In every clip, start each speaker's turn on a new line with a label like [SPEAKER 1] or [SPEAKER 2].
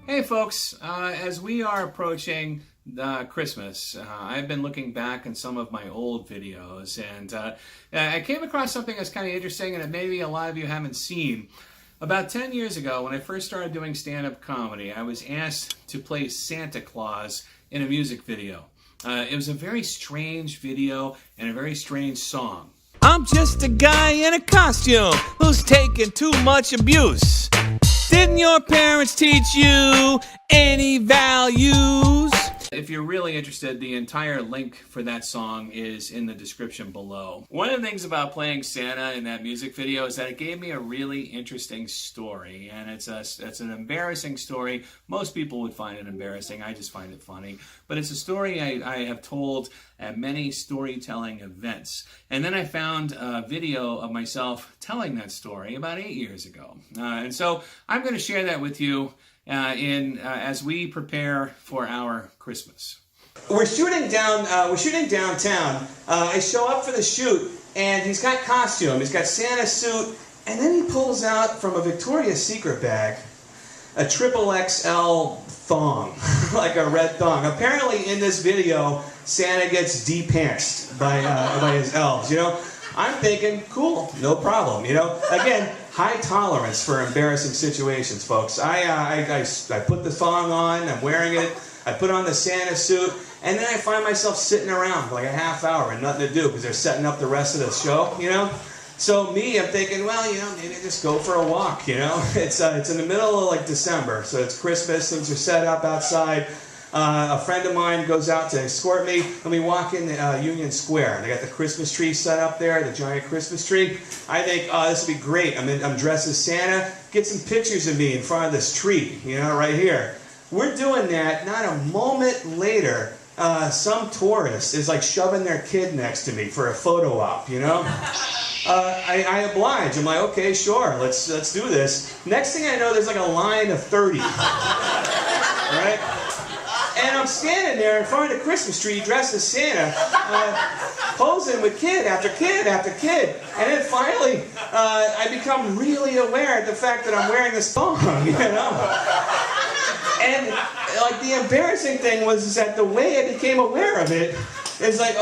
[SPEAKER 1] Hey folks, as we are approaching Christmas, I've been looking back in some of my old videos and I came across something that's kind of interesting and that maybe a lot of you haven't seen. About 10 years ago, when I first started doing stand-up comedy, I was asked to play Santa Claus in a music video. It was a very strange video and a very strange song. I'm just a guy in a costume who's taking too much abuse. Didn't your parents teach you any values? If you're really interested, the entire link for that song is in the description below. One of the things about playing Santa in that music video is that it gave me a really interesting story, and it's an embarrassing story. Most people would find it embarrassing. I just find it funny. But it's a story I have told at many storytelling events. And then I found a video of myself telling that story about 8 years ago. And so I'm going to share that with you as we prepare for our Christmas.
[SPEAKER 2] We're shooting downtown. I show up for the shoot, and he's got costume. He's got Santa suit, and then he pulls out from a Victoria's Secret bag a XXL thong, like a red thong. Apparently, in this video, Santa gets de-pantsed by his elves. You know, I'm thinking, cool, no problem. You know, again, high tolerance for embarrassing situations, folks. I put the thong on. I'm wearing it. I put on the Santa suit, and then I find myself sitting around for like a half hour and nothing to do because they're setting up the rest of the show. You know. So me, I'm thinking, well, you know, maybe just go for a walk, you know. It's in the middle of like December, so it's Christmas, things are set up outside. A friend of mine goes out to escort me, and we walk in Union Square. They got the Christmas tree set up there, the giant Christmas tree. I think, oh, this would be great. I'm dressed as Santa. Get some pictures of me in front of this tree, you know, right here. We're doing that. Not a moment later, some tourist is like shoving their kid next to me for a photo op, you know. I oblige. I'm like, okay, sure, let's do this. Next thing I know, there's like a line of 30. Right? And I'm standing there in front of the Christmas tree dressed as Santa, posing with kid after kid after kid. And then finally, I become really aware of the fact that I'm wearing this thong, you know? And like the embarrassing thing was that the way I became aware of it is like,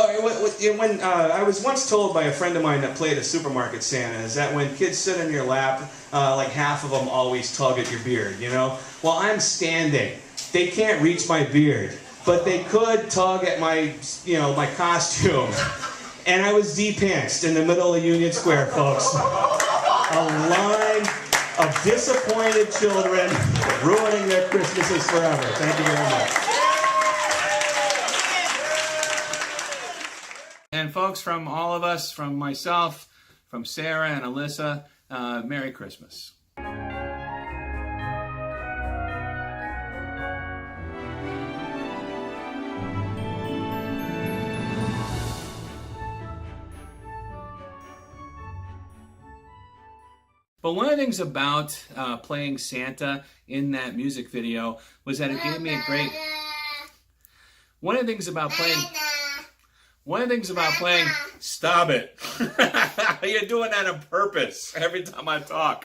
[SPEAKER 2] when I was once told by a friend of mine that played a supermarket Santa, is that when kids sit in your lap, like half of them always tug at your beard, you know? Well, I'm standing. They can't reach my beard, but they could tug at my, you know, my costume. And I was de-pantsed in the middle of Union Square, folks. A line of disappointed children ruining their Christmases forever. Thank you very much.
[SPEAKER 1] And folks, from all of us, from myself, from Sarah and Alyssa, Merry Christmas. But one of the things about playing Santa in that music video was that it gave me a great... One of the things about playing... Stop it. You're doing that on purpose every time I talk.